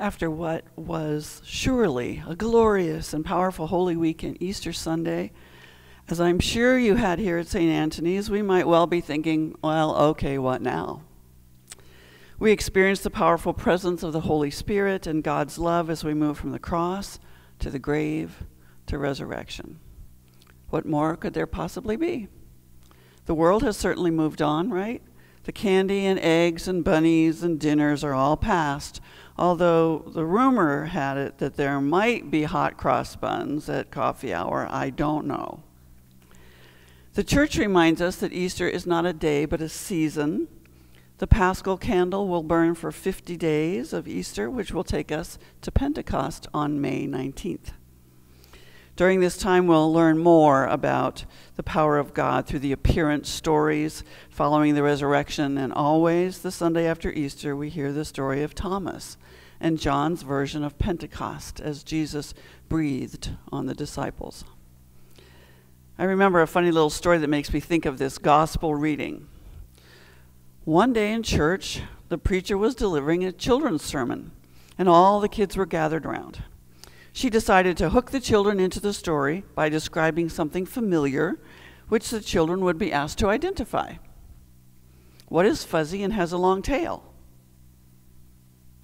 After what was surely a glorious and powerful Holy Week and Easter Sunday, as I'm sure you had here at St. Anthony's, we might well be thinking, well, okay, what now? We experienced the powerful presence of the Holy Spirit and God's love as we move from the cross to the grave to resurrection. What more could there possibly be? The world has certainly moved on, right? The candy and eggs and bunnies and dinners are all past, although the rumor had it that there might be hot cross buns at coffee hour. I don't know. The church reminds us that Easter is not a day but a season. The Paschal candle will burn for 50 days of Easter, which will take us to Pentecost on May 19th. During this time, we'll learn more about the power of God through the appearance stories following the resurrection, and always the Sunday after Easter, we hear the story of Thomas and John's version of Pentecost as Jesus breathed on the disciples. I remember a funny little story that makes me think of this gospel reading. One day in church, the preacher was delivering a children's sermon, and all the kids were gathered around. She decided to hook the children into the story by describing something familiar, which the children would be asked to identify. What is fuzzy and has a long tail?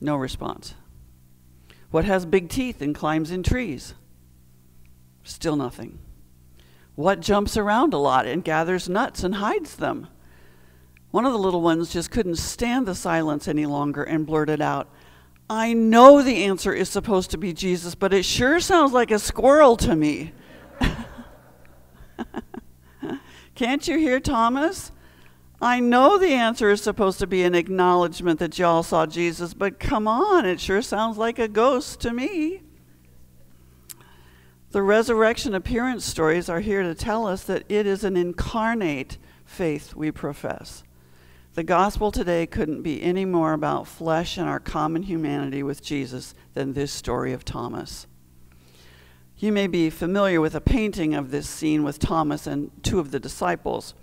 No response. What has big teeth and climbs in trees? Still nothing. What jumps around a lot and gathers nuts and hides them? One of the little ones just couldn't stand the silence any longer and blurted out, I know the answer is supposed to be Jesus, but it sure sounds like a squirrel to me. Can't you hear Thomas? I know the answer is supposed to be an acknowledgement that y'all saw Jesus, but come on, it sure sounds like a ghost to me. The resurrection appearance stories are here to tell us that it is an incarnate faith we profess. The gospel today couldn't be any more about flesh and our common humanity with Jesus than this story of Thomas. You may be familiar with a painting of this scene with Thomas and two of the disciples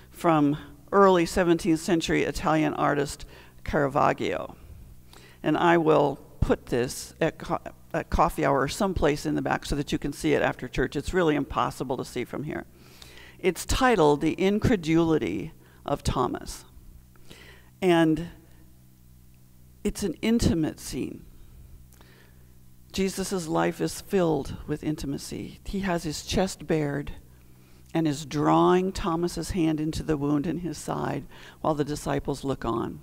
from early 17th century Italian artist Caravaggio. And I will put this at coffee hour or someplace in the back so that you can see it after church. It's really impossible to see from here. It's titled The Incredulity of Thomas. And it's an intimate scene. Jesus' life is filled with intimacy. He has his chest bared and is drawing Thomas's hand into the wound in his side while the disciples look on.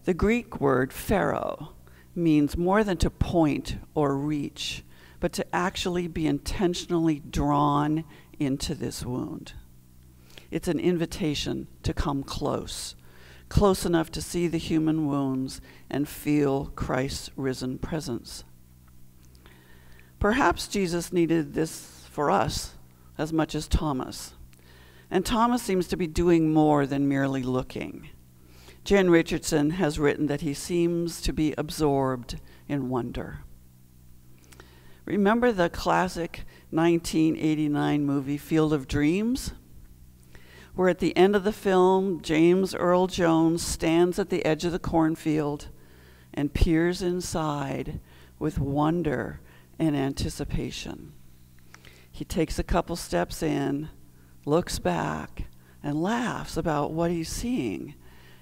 The Greek word pharo means more than to point or reach, but to actually be intentionally drawn into this wound. It's an invitation to come close enough to see the human wounds and feel Christ's risen presence. Perhaps Jesus needed this for us as much as Thomas. And Thomas seems to be doing more than merely looking. Jan Richardson has written that he seems to be absorbed in wonder. Remember the classic 1989 movie Field of Dreams? Where at the end of the film, James Earl Jones stands at the edge of the cornfield and peers inside with wonder and anticipation. He takes a couple steps in, looks back, and laughs about what he's seeing,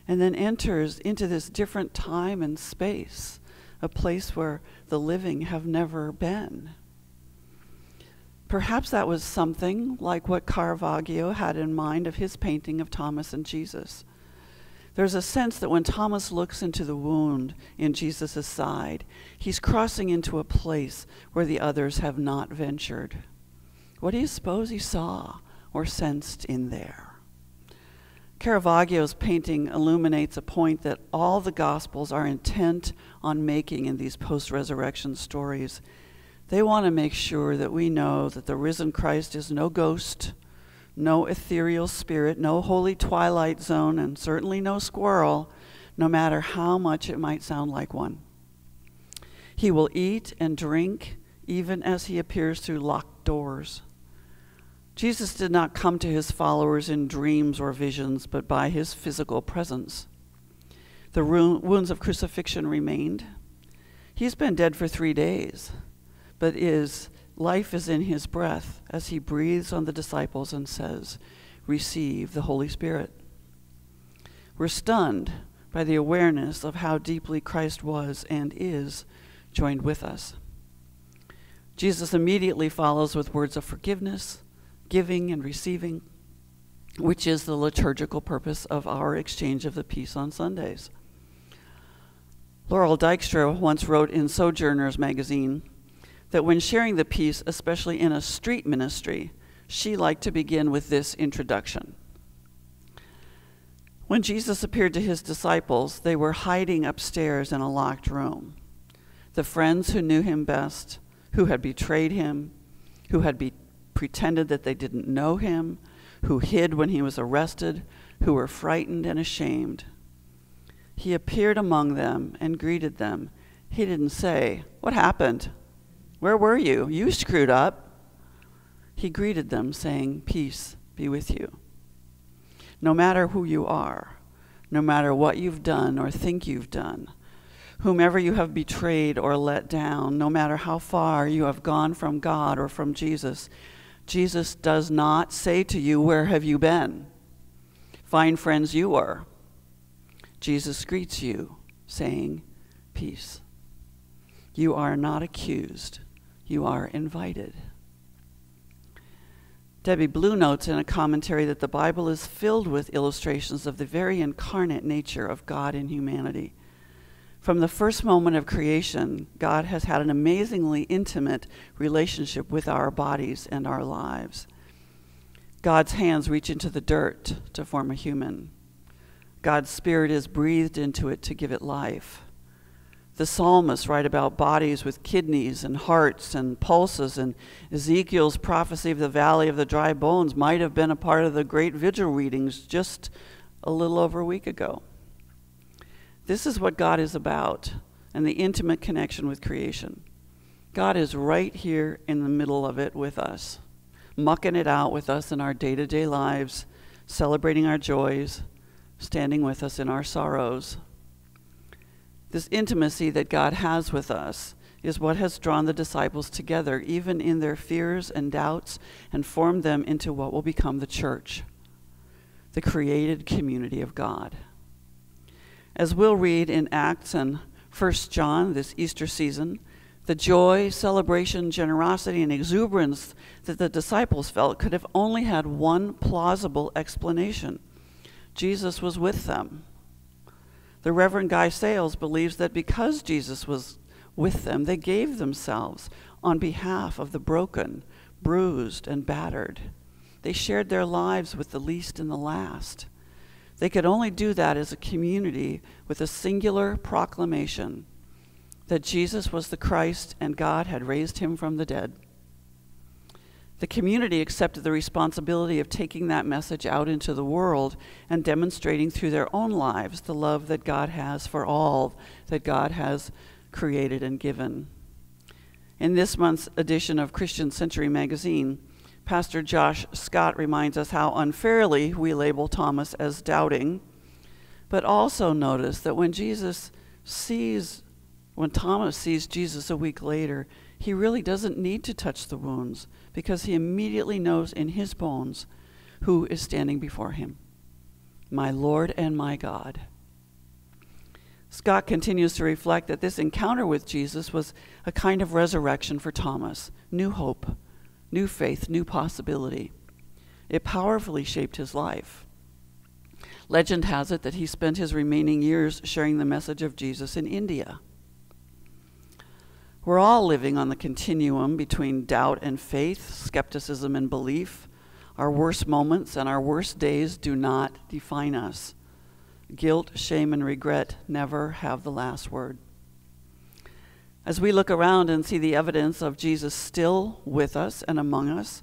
and then enters into this different time and space, a place where the living have never been. Perhaps that was something like what Caravaggio had in mind of his painting of Thomas and Jesus. There's a sense that when Thomas looks into the wound in Jesus' side, he's crossing into a place where the others have not ventured. What do you suppose he saw or sensed in there? Caravaggio's painting illuminates a point that all the Gospels are intent on making in these post-resurrection stories. They want to make sure that we know that the risen Christ is no ghost, no ethereal spirit, no holy twilight zone, and certainly no squirrel, no matter how much it might sound like one. He will eat and drink even as he appears through locked doors. Jesus did not come to his followers in dreams or visions, but by his physical presence. The wounds of crucifixion remained. He's been dead for 3 days, but life is in his breath as he breathes on the disciples and says, "Receive the Holy Spirit." We're stunned by the awareness of how deeply Christ was and is joined with us. Jesus immediately follows with words of forgiveness, giving and receiving, which is the liturgical purpose of our exchange of the peace on Sundays. Laurel Dykstra once wrote in Sojourners magazine that when sharing the peace, especially in a street ministry, she liked to begin with this introduction. When Jesus appeared to his disciples, they were hiding upstairs in a locked room. The friends who knew him best, who had betrayed him, who had pretended that they didn't know him, who hid when he was arrested, who were frightened and ashamed. He appeared among them and greeted them. He didn't say, "What happened? Where were you? You screwed up." He greeted them saying, "Peace be with you." No matter who you are, no matter what you've done or think you've done, whomever you have betrayed or let down, no matter how far you have gone from God or from Jesus, Jesus does not say to you, "Where have you been? Fine friends you were." Jesus greets you saying, "Peace." You are not accused. You are invited. Debbie Blue notes in a commentary that the Bible is filled with illustrations of the very incarnate nature of God in humanity. From the first moment of creation, God has had an amazingly intimate relationship with our bodies and our lives. God's hands reach into the dirt to form a human. God's spirit is breathed into it to give it life. The psalmists write about bodies with kidneys and hearts and pulses, and Ezekiel's prophecy of the valley of the dry bones might have been a part of the great vigil readings just a little over a week ago. This is what God is about, and the intimate connection with creation. God is right here in the middle of it with us, mucking it out with us in our day-to-day lives, celebrating our joys, standing with us in our sorrows. This intimacy that God has with us is what has drawn the disciples together, even in their fears and doubts, and formed them into what will become the church, the created community of God. As we'll read in Acts and 1 John this Easter season, the joy, celebration, generosity, and exuberance that the disciples felt could have only had one plausible explanation. Jesus was with them. The Reverend Guy Sales believes that because Jesus was with them, they gave themselves on behalf of the broken, bruised, and battered. They shared their lives with the least and the last. They could only do that as a community with a singular proclamation that Jesus was the Christ and God had raised him from the dead. The community accepted the responsibility of taking that message out into the world and demonstrating through their own lives the love that God has for all that God has created and given. In this month's edition of Christian Century magazine, Pastor Josh Scott reminds us how unfairly we label Thomas as doubting, but also notice that when Thomas sees Jesus a week later, he really doesn't need to touch the wounds because he immediately knows in his bones who is standing before him. My Lord and my God. Scott continues to reflect that this encounter with Jesus was a kind of resurrection for Thomas, new hope, new faith, new possibility. It powerfully shaped his life. Legend has it that he spent his remaining years sharing the message of Jesus in India. We're all living on the continuum between doubt and faith, skepticism and belief. Our worst moments and our worst days do not define us. Guilt, shame, and regret never have the last word. As we look around and see the evidence of Jesus still with us and among us,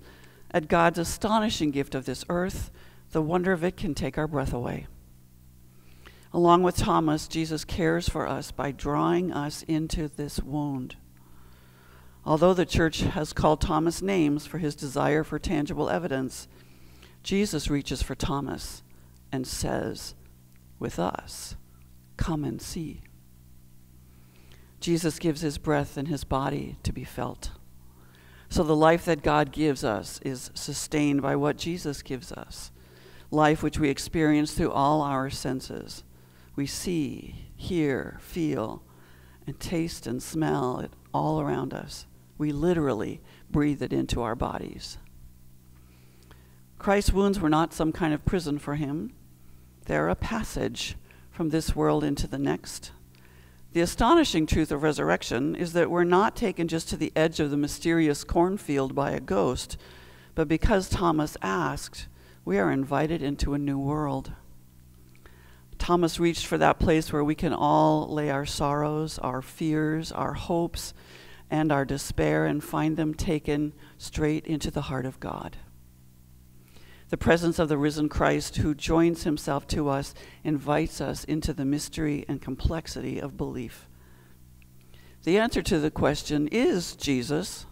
at God's astonishing gift of this earth, the wonder of it can take our breath away. Along with Thomas, Jesus cares for us by drawing us into this wound. Although the church has called Thomas names for his desire for tangible evidence, Jesus reaches for Thomas and says, with us, come and see. Jesus gives his breath and his body to be felt. So the life that God gives us is sustained by what Jesus gives us, life which we experience through all our senses. We see, hear, feel, and taste and smell it all around us. We literally breathe it into our bodies. Christ's wounds were not some kind of prison for him. They're a passage from this world into the next. The astonishing truth of resurrection is that we're not taken just to the edge of the mysterious cornfield by a ghost, but because Thomas asked, we are invited into a new world. Thomas reached for that place where we can all lay our sorrows, our fears, our hopes, and our despair and find them taken straight into the heart of God. The presence of the risen Christ, who joins himself to us, invites us into the mystery and complexity of belief. The answer to the question is Jesus.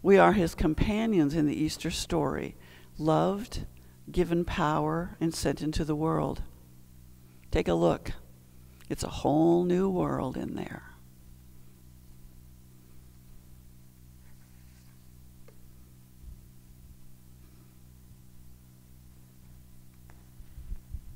We are his companions in the Easter story, loved, given power, and sent into the world. Take a look. It's a whole new world in there.